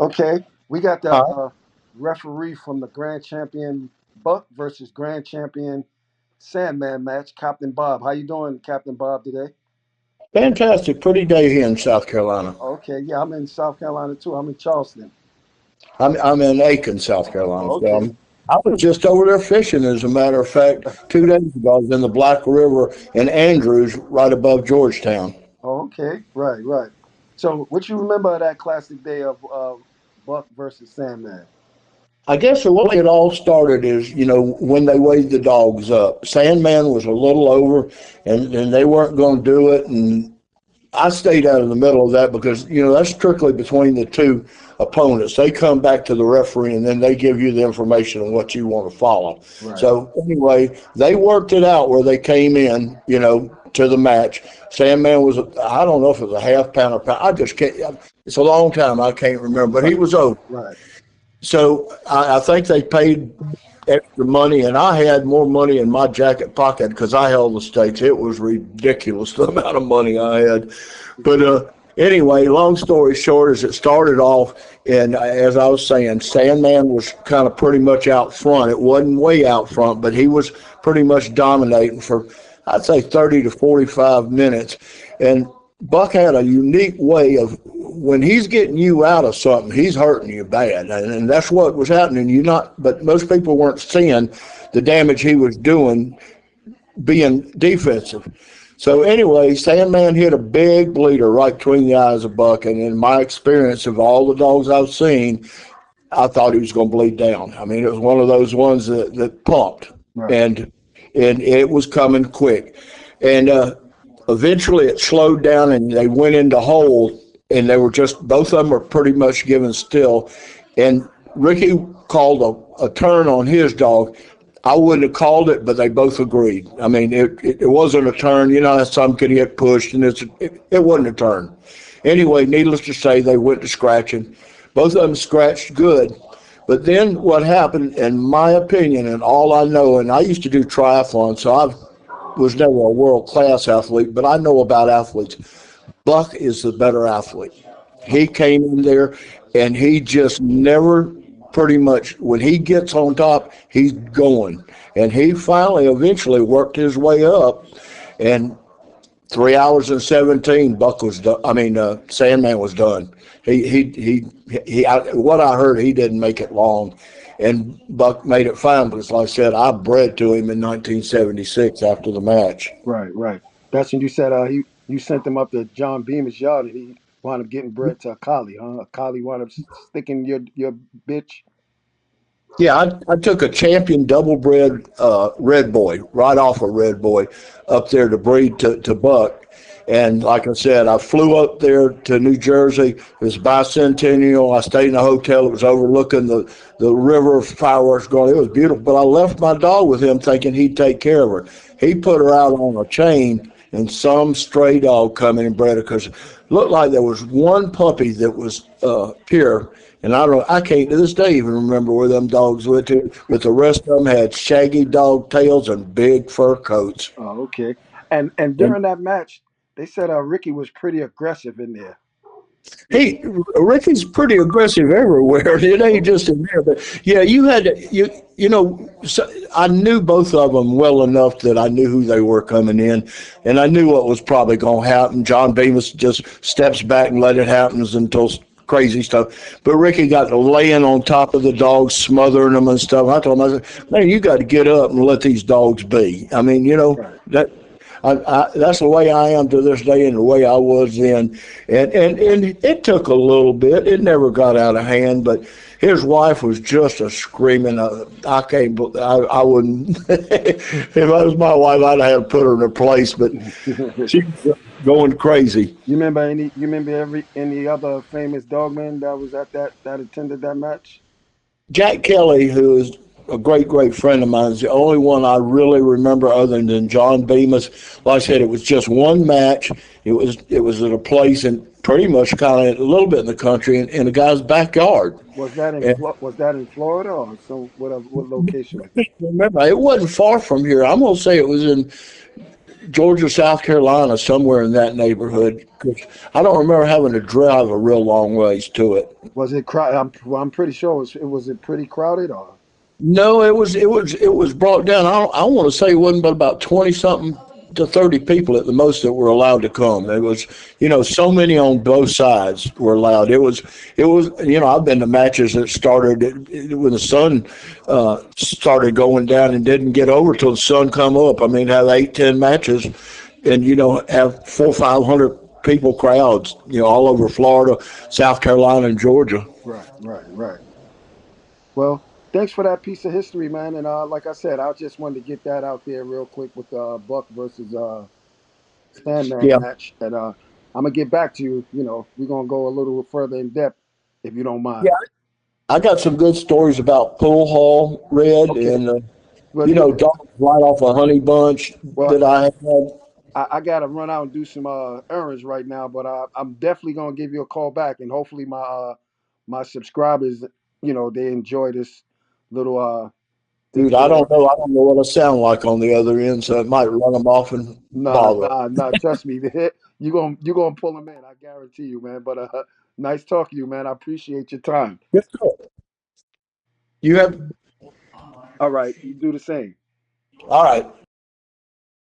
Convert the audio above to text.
Okay, we got the All right. referee from the grand champion Buck versus grand champion Sandman match, Captain Bob. How you doing, Captain Bob, today? Fantastic. Pretty day here in South Carolina. Okay, yeah, I'm in South Carolina too. I'm in Charleston. I'm in Aiken, South Carolina. So Okay, I was just over there fishing, as a matter of fact, 2 days ago. I was in the Black River in Andrews, right above Georgetown. okay, right, right. So, what you remember of that classic day of Buck versus Sandman? I guess the way it all started is, when they weighed the dogs up. Sandman was a little over, and they weren't going to do it. And I stayed out in the middle of that because, that's strictly between the two opponents. They come back to the referee and then they give you the information on what you want to follow. Right. So anyway, they worked it out where they came in, to the match. Sandman was, I don't know if it was a half pound or pound. I just can't, it's a long time. I can't remember, but he was over. Right. So I think they paid extra money, and I had more money in my jacket pocket because I held the stakes. It was ridiculous the amount of money I had. But anyway, long story short, is it started off, and as I was saying, Sandman was kind of pretty much out front. It wasn't way out front, but he was pretty much dominating for, I'd say, 30 to 45 minutes. And Buck had a unique way of, when he's getting you out of something, he's hurting you bad, and that's what was happening. But most people weren't seeing the damage he was doing being defensive. So anyway, Sandman hit a big bleeder right between the eyes of Buck, and in my experience of all the dogs I've seen, I thought he was going to bleed down. I mean, it was one of those ones that pumped, Right. and it was coming quick, and eventually it slowed down, and they went into hold, and they were just, both of them were pretty much given still, and Ricky called a turn on his dog. I wouldn't have called it, but they both agreed. I mean, it wasn't a turn. Some can get pushed, and it wasn't a turn. Anyway, needless to say, they went to scratching. Both of them scratched good. But then what happened, in my opinion, and all I know, and I used to do triathlon, so I was never a world-class athlete, but I know about athletes. Buck is the better athlete. He came in there, and he just never, pretty much, when he gets on top, he's going. And he finally, eventually worked his way up, and 3 hours and 17, Buck was done. I mean, Sandman was done. What I heard, he didn't make it long, and Buck made it fine because, like I said, I bred to him in 1976 after the match. Right, right. That's when you said you sent him up to John Beamer's yard and he wound up getting bred to a collie, huh? A collie wound up sticking your bitch. Yeah, I took a champion double bred red boy right off a red boy up there to breed to Buck. And like I said, I flew up there to New Jersey. It was bicentennial. I stayed in a hotel. It was overlooking the river, fireworks going. It was beautiful. But I left my dog with him thinking he'd take care of her. He put her out on a chain, and some stray dog come in and bred her because it looked like there was one puppy that was pure. And I can't to this day even remember where them dogs went to, but the rest of them had shaggy dog tails and big fur coats. Oh, okay. And during that match, they said Ricky was pretty aggressive in there. He Ricky's pretty aggressive everywhere. It ain't just in there, but yeah, you had to, So I knew both of them well enough that I knew who they were coming in, and I knew what was probably going to happen. John Bemis just steps back and let it happen until crazy stuff. But Ricky got to laying on top of the dogs, smothering them and stuff. I told him, I said, man, you got to get up and let these dogs be. I mean, Right. that's the way I am to this day and the way I was then. And it took a little bit. It never got out of hand, but his wife was just a screaming. I wouldn't, if it was my wife, I'd have put her in her place, but she was going crazy. You remember any other famous dogman that was at that attended that match? Jack Kelly, who is a great friend of mine, is the only one I really remember other than John Bemis. Like I said, it was just one match. It was at a place in pretty much kind of a little bit in the country in a guy's backyard. And Was that in Florida or what location was I that? can't remember, it wasn't far from here. I'm gonna say it was in Georgia, South Carolina, somewhere in that neighborhood. 'Cause I don't remember having to drive a real long ways to it. Was it crowded? Well, I'm pretty sure it pretty crowded or No, it was brought down. I want to say it wasn't but about 20 something to 30 people at the most that were allowed to come. It was, so many on both sides were allowed. It was. I've been to matches that started when the sun started going down and didn't get over till the sun come up. I mean, have 8, 10 matches, and have 400, 500 people crowds. All over Florida, South Carolina, and Georgia. right. Well, thanks for that piece of history, man. And like I said, I just wanted to get that out there real quick with Buck versus Sandman Yeah. match. And I'm gonna get back to you. We're gonna go a little further in depth if you don't mind. Yeah, I got some good stories about Pool Hall Red Okay. and Well, you, dogs right off a honey bunch well, that I had. I gotta run out and do some errands right now, but I'm definitely gonna give you a call back, and hopefully my subscribers, they enjoy this little Dude, I don't know. I don't know what I sound like on the other end, so it might run them off and Nah, bother 'em. nah. Trust me, you gonna pull them in. I guarantee you, man. But nice talking to you, man. I appreciate your time. Yes, sir. You have. All right, you do the same. All right.